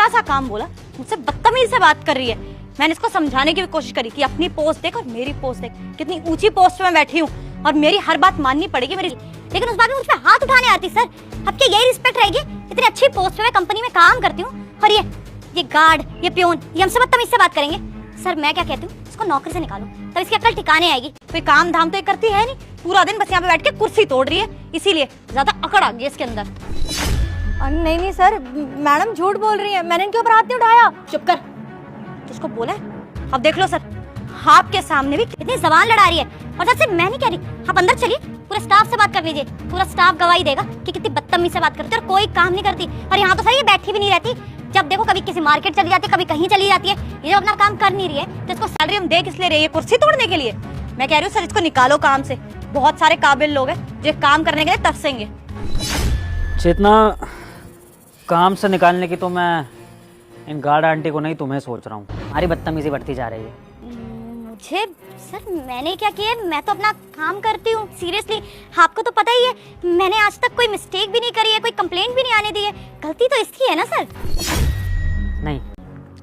छोटा सा काम बोला, मुझसे बदतमीज से बात कर रही है। मैंने इसको समझाने की भी कोशिश करी कि अपनी पोस्ट देख और मेरी पोस्ट देख, कितनी ऊंची पोस्ट पे मैं बैठी हूँ और मेरी हर बात माननी पड़ेगी मेरी, लेकिन उस बात में मुझ पे हाथ उठाने आती। सर अब क्या यही रिस्पेक्ट रहेगी? इतनी अच्छी पोस्ट पे मैं कंपनी में काम करती हूँ और ये गार्ड, ये प्यून, ये हमसे बदतमीज से बात करेंगे। सर मैं क्या कहती हूँ, इसको नौकरी से निकालो, तब इसकी अकल ठिकाने आएगी। कोई काम धाम तो ये करती है नहीं, पूरा दिन बस यहाँ पे बैठ के कुर्सी तोड़ रही है, इसीलिए ज्यादा अकड़ आ गई है इसके अंदर। नहीं नहीं सर, मैडम झूठ बोल रही है, मैंने इनके ऊपर हाथ नहीं उठाया। चुप कर, जिसको बोला है। अब देख लो सर, आपके सामने भी इतनी जबान लड़ा रही है। और जैसे मैं नहीं कह रही, आप अंदर चलिए, पूरे स्टाफ से बात कर लीजिए, पूरा स्टाफ गवाही देगा कि कितनी बदतमीज से बात करती है और कोई काम नहीं करती। और यहाँ तो सर ये बैठी भी नहीं रहती, जब देखो कभी किसी मार्केट चली जाती है, कभी कहीं चली जाती है। ये जब अपना काम कर नहीं रही है तो इसको सैलरी हम दे किस लिए रही है? कुर्सी तोड़ने के लिए? मैं कह रही हूँ सर इसको निकालो काम से, बहुत सारे काबिल लोग हैं जो काम करने के लिए तरसेंगे। चेतना, काम से निकालने की तो मैं इन गार्ड आंटी को नहीं, तुम्हें सोच रहा हूँ। हमारी बदतमीजी बढ़ती जा रही है। मुझे सर, मैंने क्या किया है? मैं तो अपना काम करती हूँ सीरियसली, आपको तो पता ही है। मैंने आज तक कोई मिस्टेक भी नहीं करी है, कोई कंप्लेंट भी नहीं आने दी है। गलती तो इसकी है ना सर? नहीं,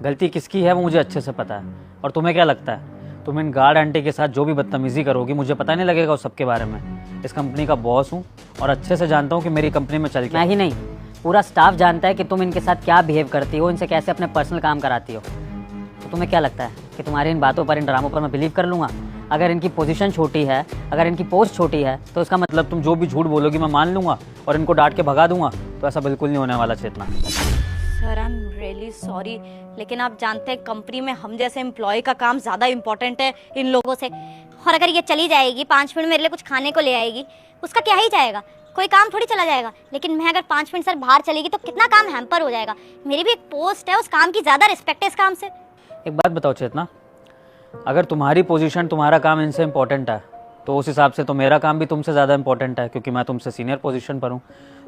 गलती किसकी है वो मुझे अच्छे से पता है। और तुम्हें क्या लगता है, तुम इन गार्ड आंटी के साथ जो भी बदतमीजी करोगी, मुझे पता नहीं लगेगा उस सब के बारे में? इस कंपनी का बॉस हूँ और अच्छे से जानता हूँ कि मेरी कंपनी में चल के। मैं ही नहीं, पूरा स्टाफ जानता है कि तुम इनके साथ क्या बिहेव करती हो, इनसे कैसे अपने पर्सनल काम कराती हो। तो तुम्हें क्या लगता है कि तुम्हारी इन बातों पर, इन ड्रामों पर मैं बिलीव कर लूँगा? अगर इनकी पोजीशन छोटी है, अगर इनकी पोस्ट छोटी है, तो इसका मतलब तुम जो भी झूठ बोलोगी मैं मान लूँगा और इनको डांट के भगा दूंगा? तो ऐसा बिल्कुल नहीं होने वाला Chetna. Sir I am really sorry, लेकिन आप जानते हैं कंपनी में हम जैसे एम्प्लॉय का काम ज़्यादा इम्पोर्टेंट है इन लोगों से। और अगर ये चली जाएगी, 5 मिनट मेरे लिए कुछ खाने को ले आएगी, उसका क्या ही जाएगा, कोई काम थोड़ी चला जाएगा। लेकिन मैं अगर 5 मिनट सर बाहर चलेगी तो कितना काम हैम्पर हो जाएगा। मेरी भी एक पोस्ट है, उस काम की ज़्यादा रिस्पेक्ट है इस काम से। एक बात बताओ चेतना, अगर तुम्हारी पोजीशन, तुम्हारा काम इनसे इम्पोर्टेंट है, तो उस हिसाब से तो मेरा काम भी तुमसे ज़्यादा इम्पोर्टेंट है, क्योंकि मैं तुमसे सीनियर पोजीशन पर हूँ।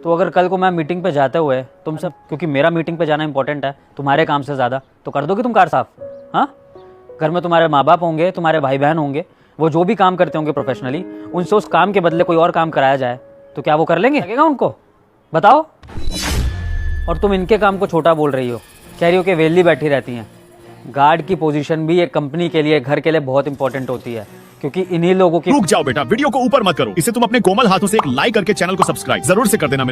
तो अगर कल को मैं मीटिंग पे जाते हुए तुमसे, क्योंकि मेरा मीटिंग पे जाना इंपॉर्टेंट है तुम्हारे काम से ज़्यादा, तो कर दोगे तुम कार साफ? हाँ, घर में तुम्हारे माँ बाप होंगे, तुम्हारे भाई बहन होंगे, वो जो भी काम करते होंगे प्रोफेशनली, उनसे उस काम के बदले कोई और काम कराया जाए तो क्या वो कर लेंगे? लगेगा उनको? बताओ। और तुम इनके काम को छोटा बोल रही हो, कह रही हो कि वेली बैठी रहती हैं। गार्ड की पोजीशन भी एक कंपनी के लिए, घर के लिए बहुत इंपॉर्टेंट होती है, क्योंकि इन्हीं लोगों की। रुक जाओ बेटा, वीडियो को ऊपर मत करो, इसे तुम अपने कोमल हाथों से एक लाइक करके चैनल को सब्सक्राइब जरूर से कर देना मेरे